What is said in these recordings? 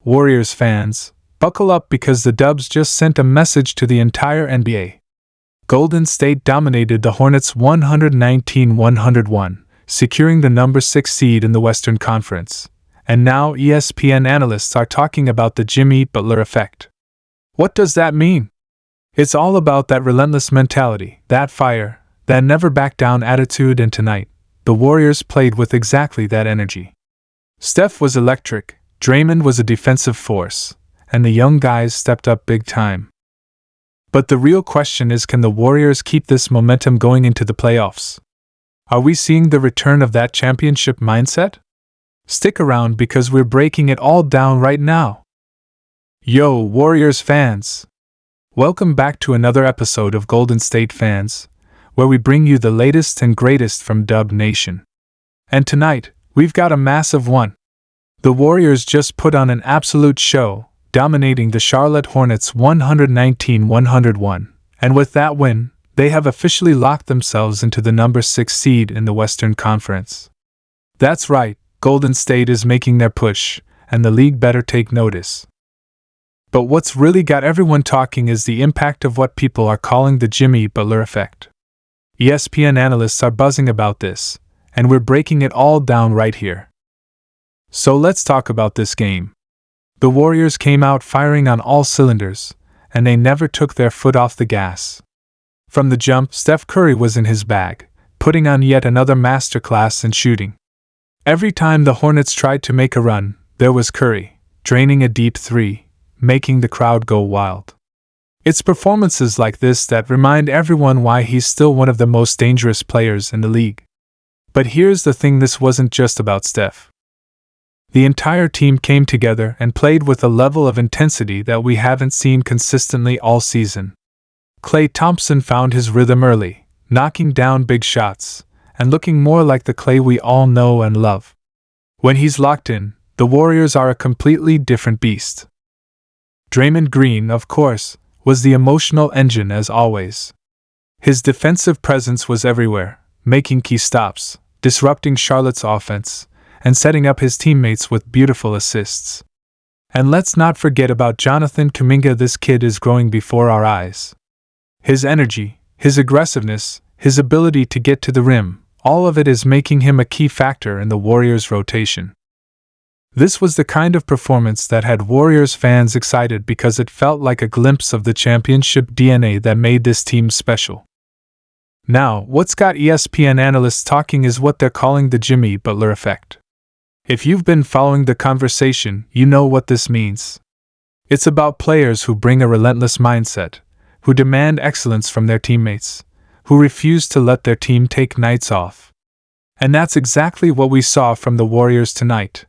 Warriors fans, buckle up because the Dubs just sent a message to the entire NBA. Golden State dominated the Hornets 119-101, securing the number 6 seed in the Western Conference. And now ESPN analysts are talking about the Jimmy Butler effect. What does that mean? It's all about that relentless mentality, that fire, that never back down attitude, and tonight, the Warriors played with exactly that energy. Steph was electric, Draymond was a defensive force, and the young guys stepped up big time. But the real question is, can the Warriors keep this momentum going into the playoffs? Are we seeing the return of that championship mindset? Stick around because we're breaking it all down right now. Yo, Warriors fans! Welcome back to another episode of Golden State Fans, where we bring you the latest and greatest from Dub Nation. And tonight, we've got a massive one. The Warriors just put on an absolute show, dominating the Charlotte Hornets 119-101, and with that win, they have officially locked themselves into the number 6 seed in the Western Conference. That's right, Golden State is making their push, and the league better take notice. But what's really got everyone talking is the impact of what people are calling the Jimmy Butler effect. ESPN analysts are buzzing about this, and we're breaking it all down right here. So let's talk about this game. The Warriors came out firing on all cylinders, and they never took their foot off the gas. From the jump, Steph Curry was in his bag, putting on yet another masterclass in shooting. Every time the Hornets tried to make a run, there was Curry, draining a deep three, making the crowd go wild. It's performances like this that remind everyone why he's still one of the most dangerous players in the league. But here's the thing, this wasn't just about Steph. The entire team came together and played with a level of intensity that we haven't seen consistently all season. Klay Thompson found his rhythm early, knocking down big shots, and looking more like the Klay we all know and love. When he's locked in, the Warriors are a completely different beast. Draymond Green, of course, was the emotional engine as always. His defensive presence was everywhere, making key stops, disrupting Charlotte's offense, and setting up his teammates with beautiful assists. And let's not forget about Jonathan Kuminga. This kid is growing before our eyes. His energy, his aggressiveness, his ability to get to the rim, all of it is making him a key factor in the Warriors' rotation. This was the kind of performance that had Warriors fans excited because it felt like a glimpse of the championship DNA that made this team special. Now, what's got ESPN analysts talking is what they're calling the Jimmy Butler effect. If you've been following the conversation, you know what this means. It's about players who bring a relentless mindset, who demand excellence from their teammates, who refuse to let their team take nights off. And that's exactly what we saw from the Warriors tonight.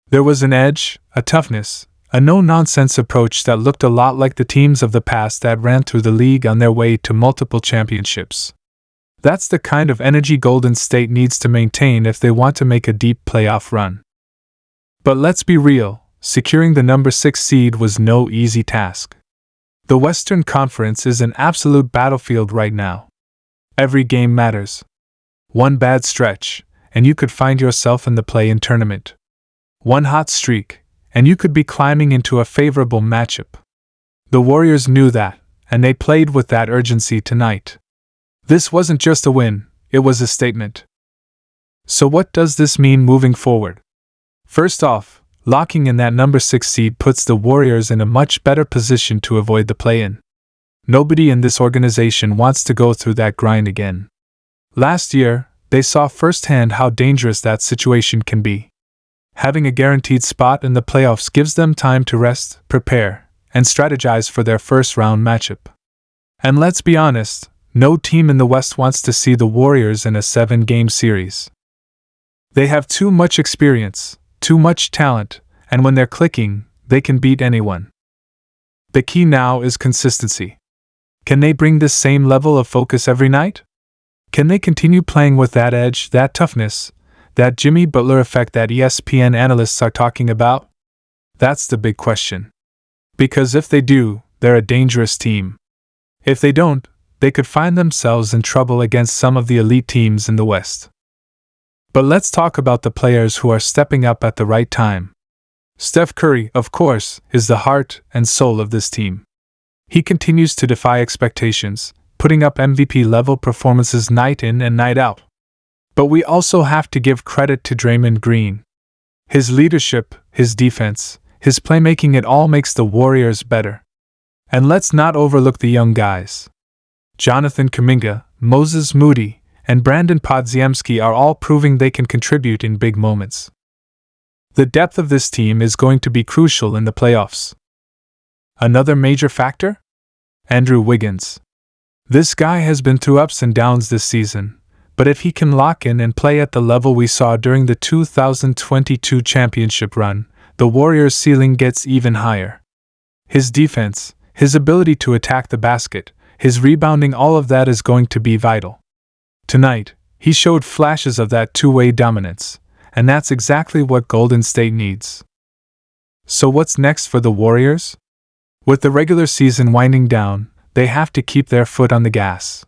There was an edge, a toughness, a no-nonsense approach that looked a lot like the teams of the past that ran through the league on their way to multiple championships. That's the kind of energy Golden State needs to maintain if they want to make a deep playoff run. But let's be real, securing the number 6 seed was no easy task. The Western Conference is an absolute battlefield right now. Every game matters. One bad stretch, and you could find yourself in the play-in tournament. One hot streak, and you could be climbing into a favorable matchup. The Warriors knew that, and they played with that urgency tonight. This wasn't just a win, it was a statement. So what does this mean moving forward? First off, locking in that number 6 seed puts the Warriors in a much better position to avoid the play-in. Nobody in this organization wants to go through that grind again. Last year, they saw firsthand how dangerous that situation can be. Having a guaranteed spot in the playoffs gives them time to rest, prepare, and strategize for their first-round matchup. And let's be honest, no team in the West wants to see the Warriors in a 7-game series. They have too much experience, too much talent, and when they're clicking, they can beat anyone. The key now is consistency. Can they bring this same level of focus every night? Can they continue playing with that edge, that toughness, that Jimmy Butler effect that ESPN analysts are talking about? That's the big question. Because if they do, they're a dangerous team. If they don't, they could find themselves in trouble against some of the elite teams in the West. But let's talk about the players who are stepping up at the right time. Steph Curry, of course, is the heart and soul of this team. He continues to defy expectations, putting up MVP-level performances night in and night out. But we also have to give credit to Draymond Green. His leadership, his defense, his playmaking, it all makes the Warriors better. And let's not overlook the young guys. Jonathan Kuminga, Moses Moody, and Brandon Podziemski are all proving they can contribute in big moments. The depth of this team is going to be crucial in the playoffs. Another major factor? Andrew Wiggins. This guy has been through ups and downs this season, but if he can lock in and play at the level we saw during the 2022 championship run, the Warriors' ceiling gets even higher. His defense, his ability to attack the basket, his rebounding, all of that is going to be vital. Tonight, he showed flashes of that two-way dominance, and that's exactly what Golden State needs. So what's next for the Warriors? With the regular season winding down, they have to keep their foot on the gas.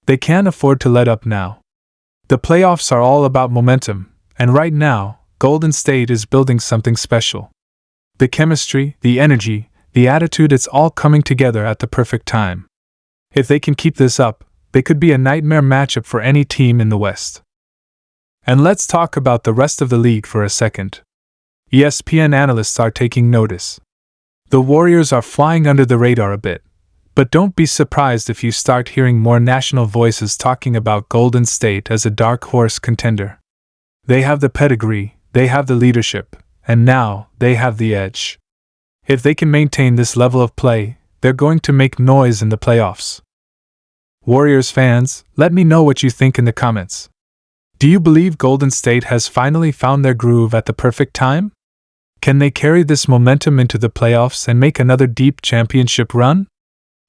They can't afford to let up now. The playoffs are all about momentum, and right now, Golden State is building something special. The chemistry, the energy, the attitude, it's all coming together at the perfect time. If they can keep this up, they could be a nightmare matchup for any team in the West. And let's talk about the rest of the league for a second. ESPN analysts are taking notice. The Warriors are flying under the radar a bit, but don't be surprised if you start hearing more national voices talking about Golden State as a dark horse contender. They have the pedigree, they have the leadership, and now they have the edge. If they can maintain this level of play, they're going to make noise in the playoffs. Warriors fans, let me know what you think in the comments. Do you believe Golden State has finally found their groove at the perfect time? Can they carry this momentum into the playoffs and make another deep championship run?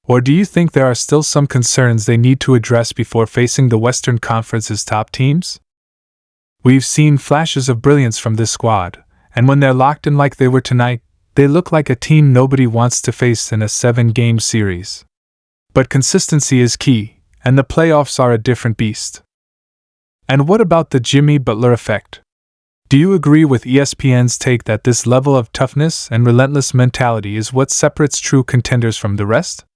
Or do you think there are still some concerns they need to address before facing the Western Conference's top teams? We've seen flashes of brilliance from this squad, and when they're locked in like they were tonight, they look like a team nobody wants to face in a 7-game series. But consistency is key, and the playoffs are a different beast. And what about the Jimmy Butler effect? Do you agree with ESPN's take that this level of toughness and relentless mentality is what separates true contenders from the rest?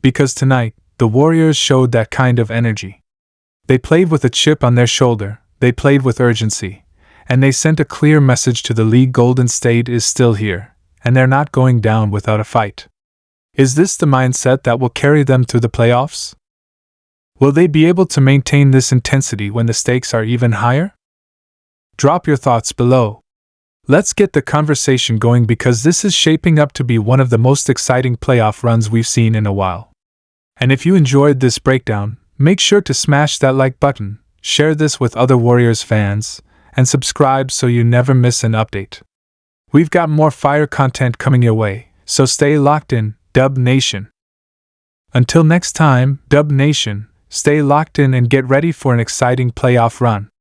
Because tonight, the Warriors showed that kind of energy. They played with a chip on their shoulder, they played with urgency, and they sent a clear message to the league: Golden State is still here, and they're not going down without a fight. Is this the mindset that will carry them through the playoffs? Will they be able to maintain this intensity when the stakes are even higher? Drop your thoughts below. Let's get the conversation going, because this is shaping up to be one of the most exciting playoff runs we've seen in a while. And if you enjoyed this breakdown, make sure to smash that like button, share this with other Warriors fans, and subscribe so you never miss an update. We've got more fire content coming your way, so stay locked in, Dub Nation. Until next time, Dub Nation, stay locked in and get ready for an exciting playoff run.